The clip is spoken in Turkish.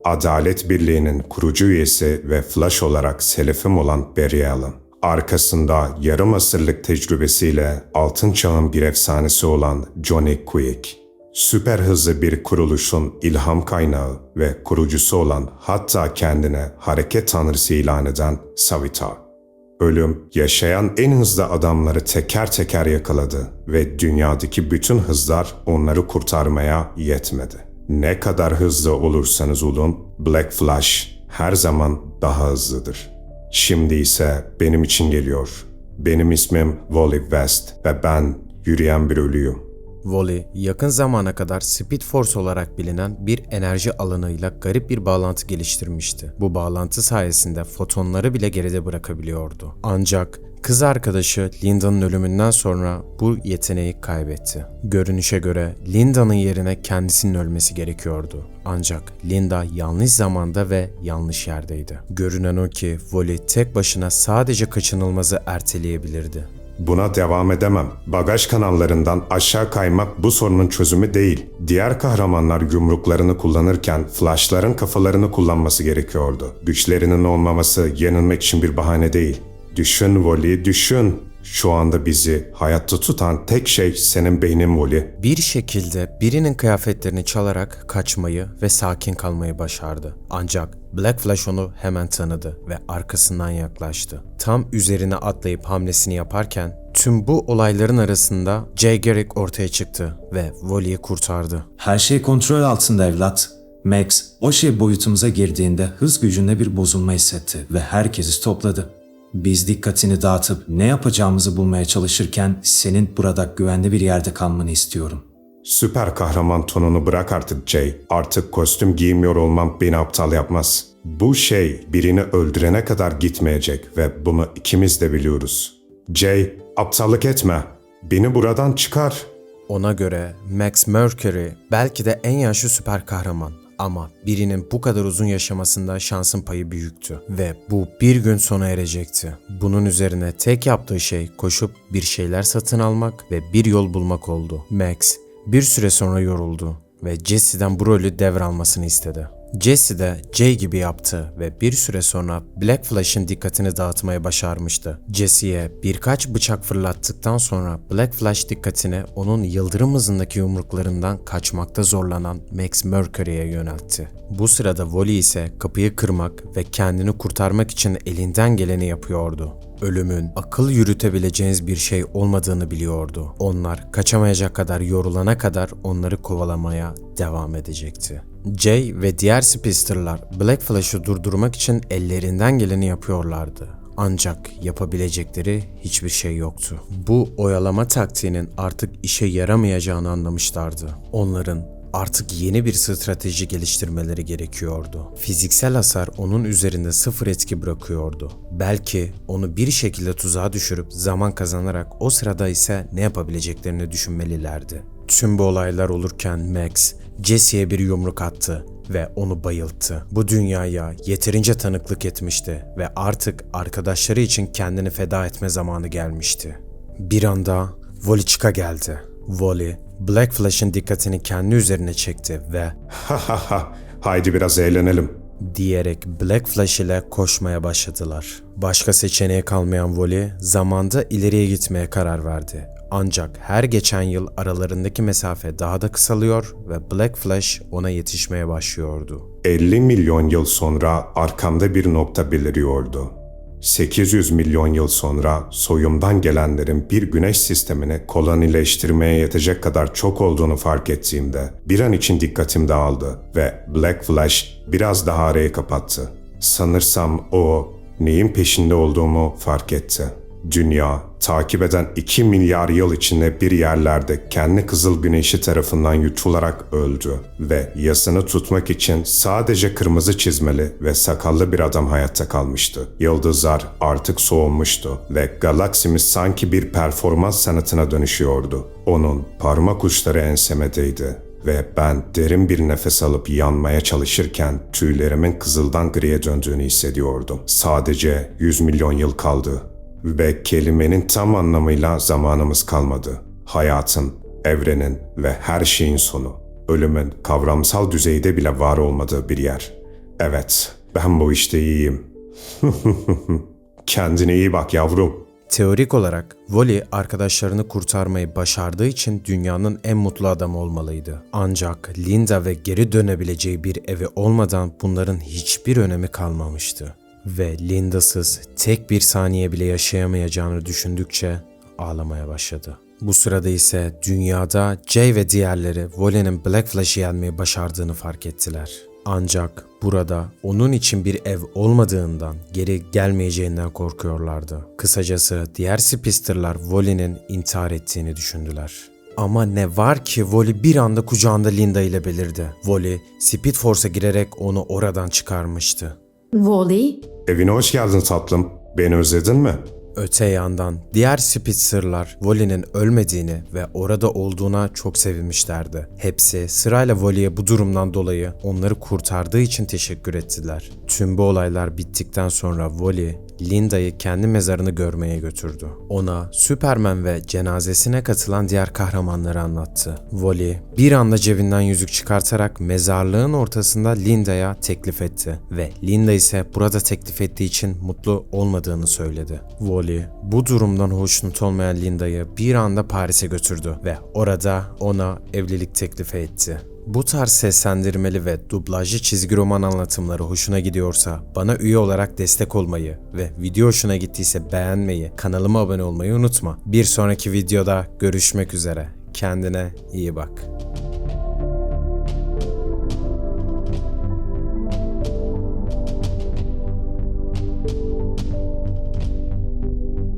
Adalet Birliği'nin kurucu üyesi ve Flash olarak selefim olan Barry Allen. Arkasında yarım asırlık tecrübesiyle altın çağın bir efsanesi olan Johnny Quick. Süper hızlı bir kuruluşun ilham kaynağı ve kurucusu olan, hatta kendine hareket tanrısı ilan eden Savita. Ölüm, yaşayan en hızlı adamları teker teker yakaladı ve dünyadaki bütün hızlar onları kurtarmaya yetmedi. Ne kadar hızlı olursanız olun, Black Flash her zaman daha hızlıdır. Şimdi ise benim için geliyor. Benim ismim Wally West ve ben yürüyen bir ölüyüm. Wally, yakın zamana kadar Speed Force olarak bilinen bir enerji alanıyla garip bir bağlantı geliştirmişti. Bu bağlantı sayesinde fotonları bile geride bırakabiliyordu. Ancak kız arkadaşı Linda'nın ölümünden sonra bu yeteneği kaybetti. Görünüşe göre Linda'nın yerine kendisinin ölmesi gerekiyordu. Ancak Linda yanlış zamanda ve yanlış yerdeydi. Görünen o ki Wally tek başına sadece kaçınılmazı erteleyebilirdi. Buna devam edemem. Bagaj kanallarından aşağı kaymak bu sorunun çözümü değil. Diğer kahramanlar yumruklarını kullanırken Flash'ların kafalarını kullanması gerekiyordu. Güçlerinin olmaması yenilmek için bir bahane değil. Düşün Wally, düşün. Şu anda bizi hayatta tutan tek şey senin beynin Wally. Bir şekilde birinin kıyafetlerini çalarak kaçmayı ve sakin kalmayı başardı. Ancak Black Flash onu hemen tanıdı ve arkasından yaklaştı. Tam üzerine atlayıp hamlesini yaparken tüm bu olayların arasında Jay Garrick ortaya çıktı ve Wally'yi kurtardı. Her şey kontrol altında evlat. Max, o şey boyutumuza girdiğinde hız gücünde bir bozulma hissetti ve herkesi topladı. Biz dikkatini dağıtıp ne yapacağımızı bulmaya çalışırken senin burada güvenli bir yerde kalmanı istiyorum. Süper kahraman tonunu bırak artık Jay. Artık kostüm giymiyor olmam beni aptal yapmaz. Bu şey birini öldürene kadar gitmeyecek ve bunu ikimiz de biliyoruz. Jay, aptallık etme. Beni buradan çıkar. Ona göre Max Mercury belki de en yaşlı süper kahraman. Ama birinin bu kadar uzun yaşamasında şansın payı büyüktü ve bu bir gün sona erecekti. Bunun üzerine tek yaptığı şey koşup bir şeyler satın almak ve bir yol bulmak oldu. Max bir süre sonra yoruldu ve Jesse'den bu rolü devralmasını istedi. Jesse de Jay gibi yaptı ve bir süre sonra Black Flash'ın dikkatini dağıtmaya başarmıştı. Jesse'ye birkaç bıçak fırlattıktan sonra Black Flash dikkatini onun yıldırım hızındaki yumruklarından kaçmakta zorlanan Max Mercury'ye yöneltti. Bu sırada Wally ise kapıyı kırmak ve kendini kurtarmak için elinden geleni yapıyordu. Ölümün akıl yürütebileceğiniz bir şey olmadığını biliyordu. Onlar kaçamayacak kadar yorulana kadar onları kovalamaya devam edecekti. Jay ve diğer Speedster'lar Black Flash'ı durdurmak için ellerinden geleni yapıyorlardı. Ancak yapabilecekleri hiçbir şey yoktu. Bu oyalama taktiğinin artık işe yaramayacağını anlamışlardı. Onların artık yeni bir strateji geliştirmeleri gerekiyordu. Fiziksel hasar onun üzerinde sıfır etki bırakıyordu. Belki onu bir şekilde tuzağa düşürüp zaman kazanarak o sırada ise ne yapabileceklerini düşünmelilerdi. Tüm bu olaylar olurken Max, Jesse'ye bir yumruk attı ve onu bayılttı. Bu dünyaya yeterince tanıklık etmişti ve artık arkadaşları için kendini feda etme zamanı gelmişti. Bir anda Wally çıka geldi. Wally, Black Flash'ın dikkatini kendi üzerine çekti ve haydi biraz eğlenelim diyerek Black Flash ile koşmaya başladılar. Başka seçeneğe kalmayan Wally zamanda ileriye gitmeye karar verdi. Ancak her geçen yıl aralarındaki mesafe daha da kısalıyor ve Black Flash ona yetişmeye başlıyordu. 50 milyon yıl sonra arkamda bir nokta beliriyordu. 800 milyon yıl sonra soyumdan gelenlerin bir güneş sistemini kolonileştirmeye yetecek kadar çok olduğunu fark ettiğimde bir an için dikkatim dağıldı ve Black Flash biraz daha arayı kapattı. Sanırsam o neyin peşinde olduğumu fark etti. Dünya, takip eden 2 milyar yıl içinde bir yerlerde kendi kızıl güneşi tarafından yutularak öldü ve yasını tutmak için sadece kırmızı çizmeli ve sakallı bir adam hayatta kalmıştı. Yıldızlar artık soğumuştu ve galaksimiz sanki bir performans sanatına dönüşüyordu. Onun parmak uçları ensemedeydi ve ben derin bir nefes alıp yanmaya çalışırken tüylerimin kızıldan griye döndüğünü hissediyordum. Sadece 100 milyon yıl kaldı. Ve kelimenin tam anlamıyla zamanımız kalmadı. Hayatın, evrenin ve her şeyin sonu. Ölümün kavramsal düzeyde bile var olmadığı bir yer. Evet, ben bu işte iyiyim. Kendine iyi bak yavrum. Teorik olarak Wally arkadaşlarını kurtarmayı başardığı için dünyanın en mutlu adamı olmalıydı. Ancak Linda ve geri dönebileceği bir evi olmadan bunların hiçbir önemi kalmamıştı. Ve Linda'sız tek bir saniye bile yaşayamayacağını düşündükçe ağlamaya başladı. Bu sırada ise dünyada Jay ve diğerleri Wally'nin Black Flash'ı yenmeyi başardığını fark ettiler. Ancak burada onun için bir ev olmadığından, geri gelmeyeceğinden korkuyorlardı. Kısacası diğer Speedster'lar Wally'nin intihar ettiğini düşündüler. Ama ne var ki Wally bir anda kucağında Linda ile belirdi. Wally, Speed Force'a girerek onu oradan çıkarmıştı. Wally, Evine hoş geldin tatlım. Beni özledin mi? Öte yandan diğer Speedster'lar Wally'nin ölmediğini ve orada olduğuna çok sevinmişlerdi. Hepsi sırayla Wally'ye bu durumdan dolayı onları kurtardığı için teşekkür ettiler. Tüm bu olaylar bittikten sonra Wally, Linda'yı kendi mezarını görmeye götürdü. Ona Superman ve cenazesine katılan diğer kahramanları anlattı. Wally bir anda cebinden yüzük çıkartarak mezarlığın ortasında Linda'ya teklif etti ve Linda ise burada teklif ettiği için mutlu olmadığını söyledi. Wally bu durumdan hoşnut olmayan Linda'yı bir anda Paris'e götürdü ve orada ona evlilik teklifi etti. Bu tarz seslendirmeli ve dublajlı çizgi roman anlatımları hoşuna gidiyorsa bana üye olarak destek olmayı ve video hoşuna gittiyse beğenmeyi, kanalıma abone olmayı unutma. Bir sonraki videoda görüşmek üzere. Kendine iyi bak.